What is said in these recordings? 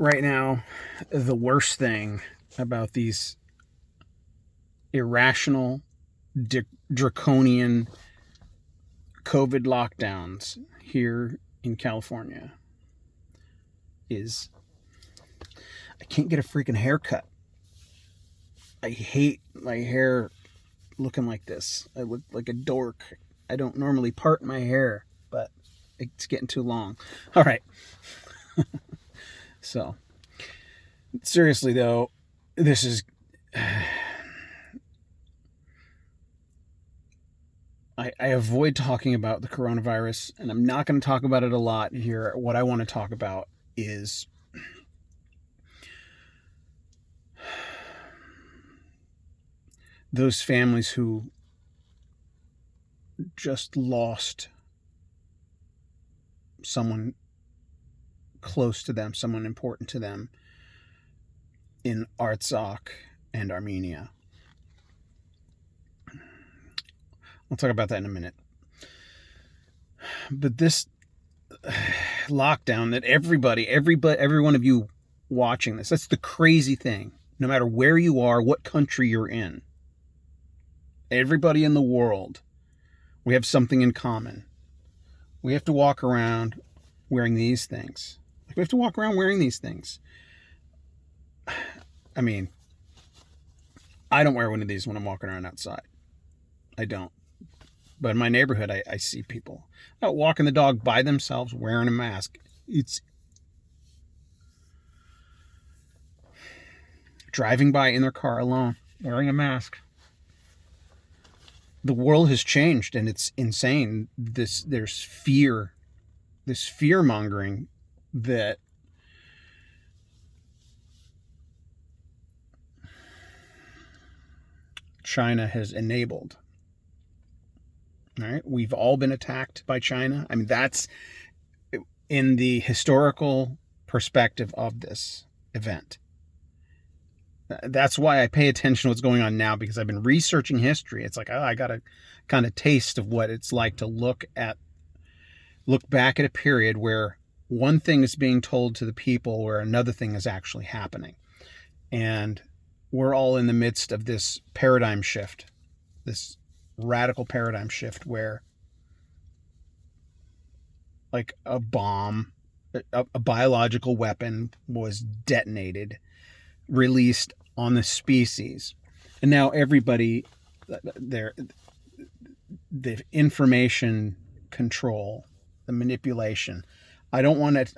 right now, the worst thing about these irrational, draconian COVID lockdowns here in California is I can't get a freaking haircut. I hate my hair looking like this. I look like a dork. I don't normally part my hair, but it's getting too long. All right. So, seriously though, this is... I avoid talking about the coronavirus, and I'm not going to talk about it a lot here. What I want to talk about is those families who just lost someone close to them, someone important to them in Artsakh and Armenia. I'll talk about that in a minute. But this lockdown that every one of you watching this, that's the crazy thing. No matter where you are, what country you're in, everybody in the world, we have something in common. We have to walk around wearing these things. We have to walk around wearing these things. I mean, I don't wear one of these when I'm walking around outside. I don't. But in my neighborhood, I see people out walking the dog by themselves wearing a mask. It's driving by in their car alone, wearing a mask. The world has changed, and it's insane. There's fear, this fear-mongering that China has enabled. All right, we've all been attacked by China. I mean, that's in the historical perspective of this event. That's why I pay attention to what's going on now, because I've been researching history. It's like, I got a kind of taste of what it's like to look back at a period where one thing is being told to the people where another thing is actually happening. And we're all in the midst of this paradigm shift, this radical paradigm shift where like a bomb, a biological weapon was detonated, released on the species. And now everybody, the information control, the manipulation. It's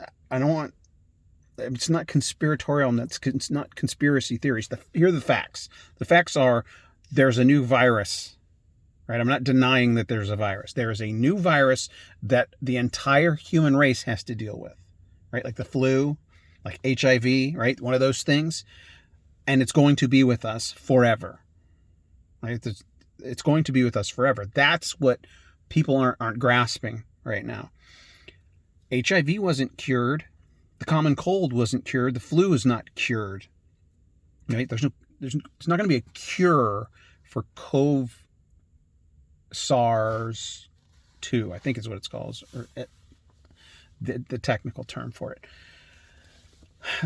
not conspiratorial, it's not conspiracy theories. Here are the facts. The facts are there's a new virus. Right? I'm not denying that there's a virus. There is a new virus that the entire human race has to deal with, right? Like the flu, like HIV, right? One of those things. And it's going to be with us forever, right? It's going to be with us forever. That's what people aren't grasping right now. HIV wasn't cured. The common cold wasn't cured. The flu is not cured, right? It's not going to be a cure for SARS-2, I think is what it's called, or the technical term for it.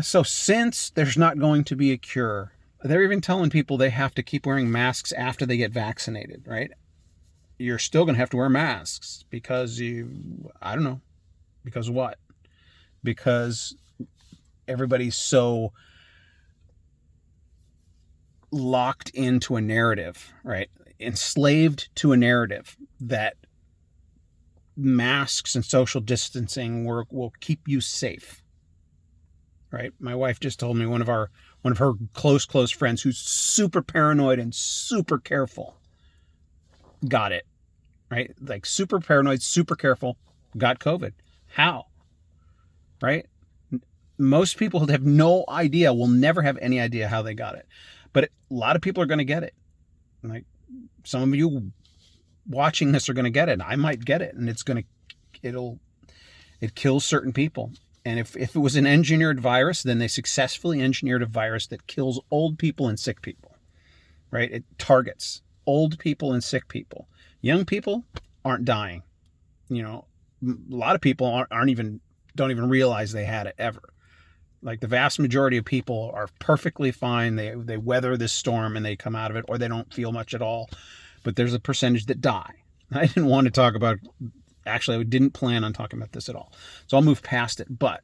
So since there's not going to be a cure, they're even telling people they have to keep wearing masks after they get vaccinated, right? You're still going to have to wear masks because I don't know. Because what? Because everybody's so locked into a narrative, right? Enslaved to a narrative that masks and social distancing will keep you safe, right? My wife just told me one of her close friends who's super paranoid and super careful got it, right? Like super paranoid, super careful, got COVID. How? Right? Most people have no idea, will never have any idea how they got it. But a lot of people are going to get it. Like, some of you watching this are going to get it. I might get it, and it kills certain people. And if it was an engineered virus, then they successfully engineered a virus that kills old people and sick people, right? It targets old people and sick people. Young people aren't dying. You know, a lot of people don't even realize they had it ever. Like the vast majority of people are perfectly fine. They weather this storm and they come out of it, or they don't feel much at all. But there's a percentage that die. I didn't want to talk about, actually, I didn't plan on talking about this at all. So I'll move past it. But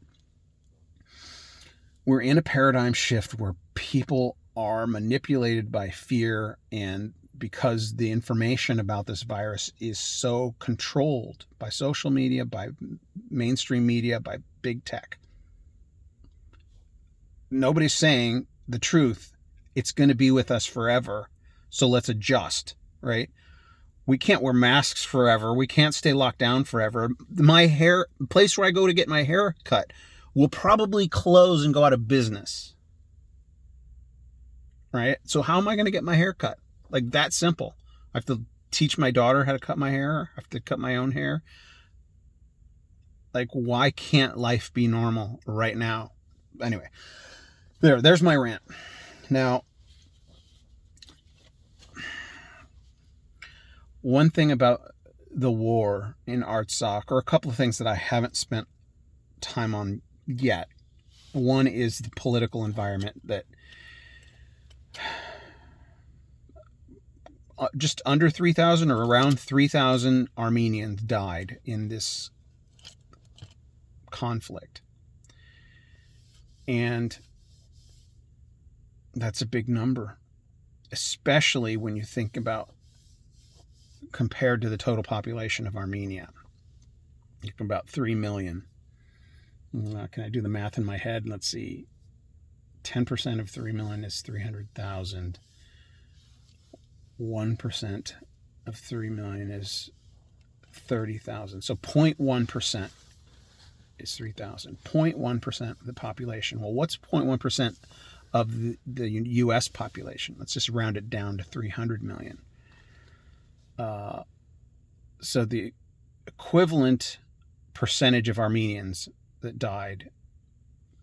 we're in a paradigm shift where people are manipulated by fear, and because the information about this virus is so controlled by social media, by mainstream media, by big tech. Nobody's saying the truth. It's going to be with us forever. So let's adjust, right? We can't wear masks forever. We can't stay locked down forever. The place where I go to get my hair cut will probably close and go out of business, right? So how am I going to get my hair cut? Like, that simple. I have to teach my daughter how to cut my hair. I have to cut my own hair. Like, why can't life be normal right now? Anyway, there's my rant. Now, one thing about the war in Artsakh, or a couple of things that I haven't spent time on yet. One is the political environment that just under 3,000 or around 3,000 Armenians died in this conflict. And that's a big number, especially when you think about compared to the total population of Armenia. You're about 3 million. Can I do the math in my head? Let's see. 10% of 3 million is 300,000. 1% of 3 million is 30,000. So 0.1% is 3,000. 0.1% of the population. Well, what's 0.1% of the U.S. population? Let's just round it down to 300 million. So the equivalent percentage of Armenians that died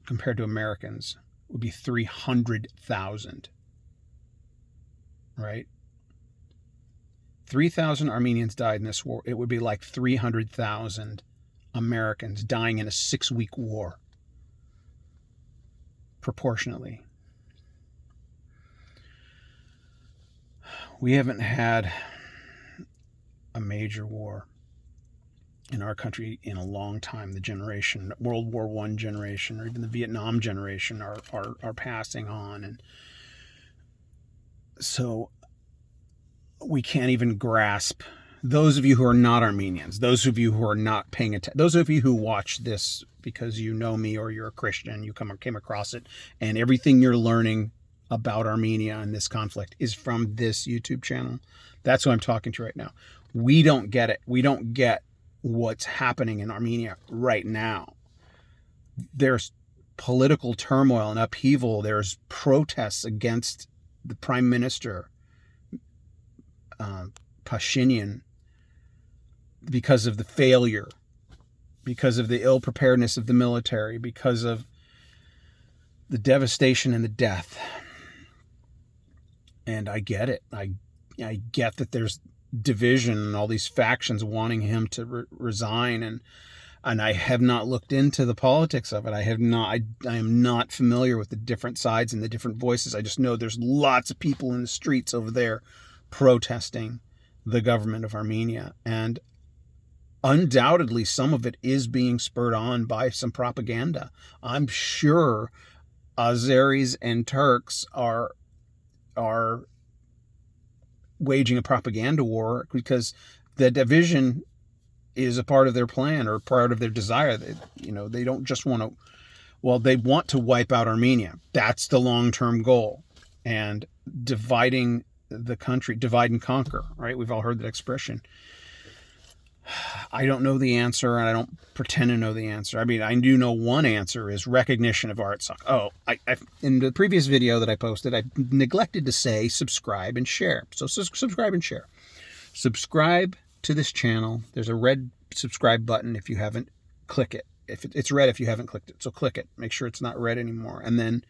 compared to Americans would be 300,000, right? 3,000 Armenians died in this war. It would be like 300,000 Americans dying in a 6-week war, proportionately. We haven't had a major war in our country in a long time. The generation, World War I generation, or even the Vietnam generation are passing on. And so we can't even grasp, those of you who are not Armenians, those of you who are not paying attention, those of you who watch this because you know me or you're a Christian, you came across it, and everything you're learning about Armenia and this conflict is from this YouTube channel. That's who I'm talking to right now. We don't get it. We don't get what's happening in Armenia right now. There's political turmoil and upheaval. There's protests against the prime minister, Pashinyan, because of the failure, because of the ill preparedness of the military, because of the devastation and the death. And I get it. I get that there's division and all these factions wanting him to resign, and I have not looked into the politics of it. I am not familiar with the different sides and the different voices. I just know there's lots of people in the streets over there protesting the government of Armenia, and undoubtedly some of it is being spurred on by some propaganda. I'm sure Azeris and Turks are waging a propaganda war because the division is a part of their plan or part of their desire. They don't just want to, they want to wipe out Armenia. That's the long-term goal. And dividing the country, divide and conquer, right? We've all heard that expression. I don't know the answer, and I don't pretend to know the answer. I mean, I do know one answer is recognition of Artsakh. Oh, I in the previous video that I posted, I neglected to say subscribe and share. So subscribe and share. Subscribe to this channel. There's a red subscribe button. If you haven't, click it. If it's red if you haven't clicked it. So click it. Make sure it's not red anymore. And then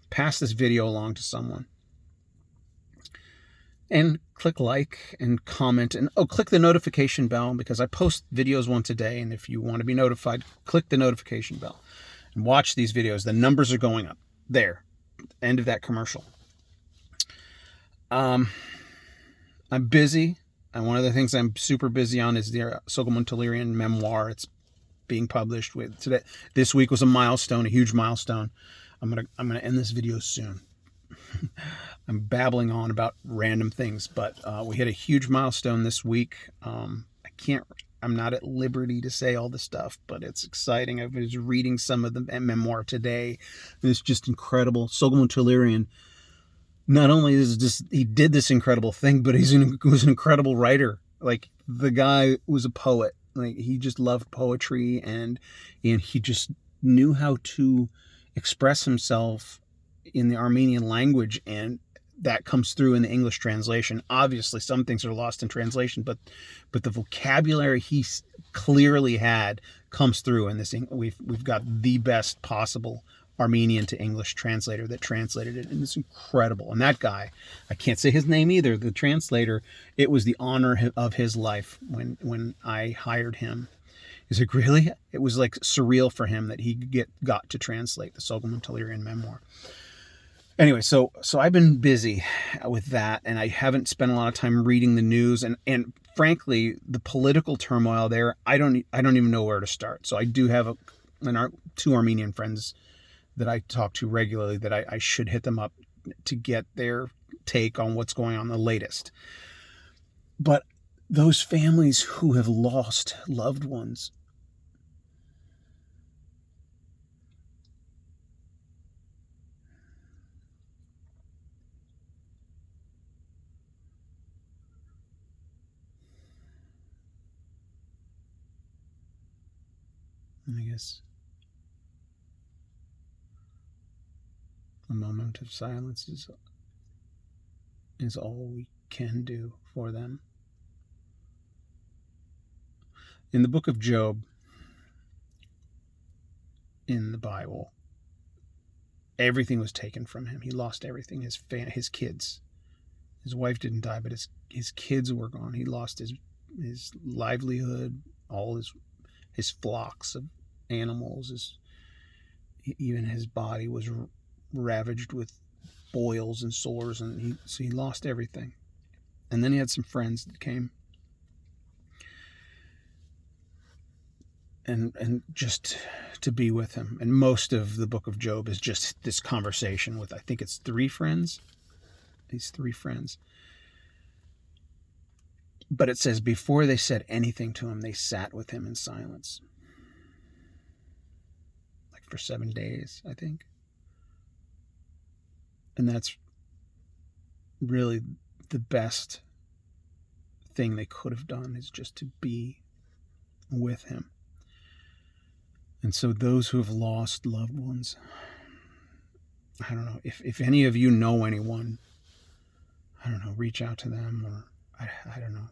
pass this video along to someone. And click like and comment, and click the notification bell, because I post videos once a day, and if you want to be notified, click the notification bell. and watch these videos. The numbers are going up. There, end of that commercial. I'm busy, and one of the things I'm super busy on is the Soghomon Tehlirian memoir. It's being published with today. This week was a milestone, a huge milestone. I'm gonna end this video soon. I'm babbling on about random things, but we hit a huge milestone this week. I'm not at liberty to say all the stuff, but it's exciting. I was reading some of the memoir today, and it's just incredible. Soghomon Tehlirian, not only is just he did this incredible thing, but he was an incredible writer. Like, the guy was a poet. Like, he just loved poetry, and he just knew how to express himself in the Armenian language, and that comes through in the English translation. Obviously, some things are lost in translation, but the vocabulary he clearly had comes through in this. We've got the best possible Armenian to English translator that translated it, and it's incredible. And that guy, I can't say his name either, the translator, it was the honor of his life when I hired him. Is it really? It was like surreal for him that he got to translate the Soghomon Tehlirian memoir. Anyway, so I've been busy with that, and I haven't spent a lot of time reading the news, and frankly, the political turmoil there, I don't even know where to start. So I do have two Armenian friends that I talk to regularly that I should hit them up to get their take on what's going on, the latest. But those families who have lost loved ones, I guess a moment of silence is all we can do for them. In the book of Job, in the Bible, everything was taken from him. He lost everything. His kids. His wife didn't die, but his kids were gone. He lost his livelihood, all his flocks of animals. Even his body was ravaged with boils and sores, and he lost everything. And then he had some friends that came and just to be with him. And most of the book of Job is just this conversation with, I think it's 3 friends. These 3 friends. But it says, before they said anything to him, they sat with him in silence. Like for 7 days, I think. And that's really the best thing they could have done, is just to be with him. And so those who have lost loved ones, I don't know, if any of you know anyone, I don't know, reach out to them, or I don't know.